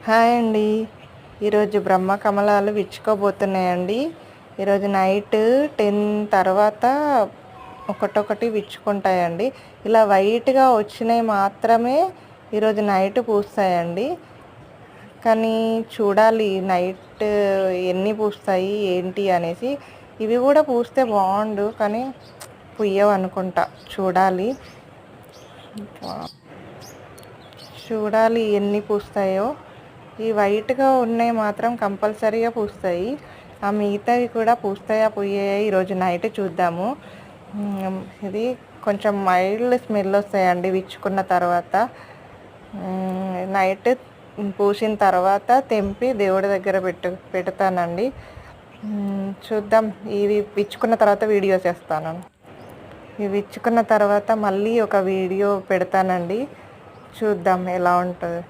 Hi అండి. ఈరోజు బ్రహ్మ కమలాలు విచ్చుకోబోతున్నాయండి. ఈరోజు నైట్ 10 తర్వాత ఒకటొకటి విచ్చుకుంటాయండి. ఇలా వైట్గా వచ్చినవి మాత్రమే ఈరోజు నైట్ పూస్తాయండి. కానీ చూడాలి నైట్ ఎన్ని పూస్తాయి ఏంటి అనేసి. ఇవి కూడా పూస్తే బాగుండు, కానీ పుయ్యవు అనుకుంటా. చూడాలి ఎన్ని పూస్తాయో. ఈ వైట్గా ఉన్నవి మాత్రం కంపల్సరీగా పూస్తాయి. ఆ మిగతావి కూడా పూస్తాయా పుయ్యాయా ఈరోజు నైట్ చూద్దాము. ఇది కొంచెం మైల్డ్ స్మెల్ వస్తాయండి విచ్చుకున్న తర్వాత. నైట్ పూసిన తర్వాత తెంపి దేవుడి దగ్గర పెడతానండి. చూద్దాం. ఇవి విచ్చుకున్న తర్వాత వీడియో చేస్తాను. ఇవి విచ్చుకున్న తర్వాత మళ్ళీ ఒక వీడియో పెడతానండి. చూద్దాం ఎలా ఉంటుంది.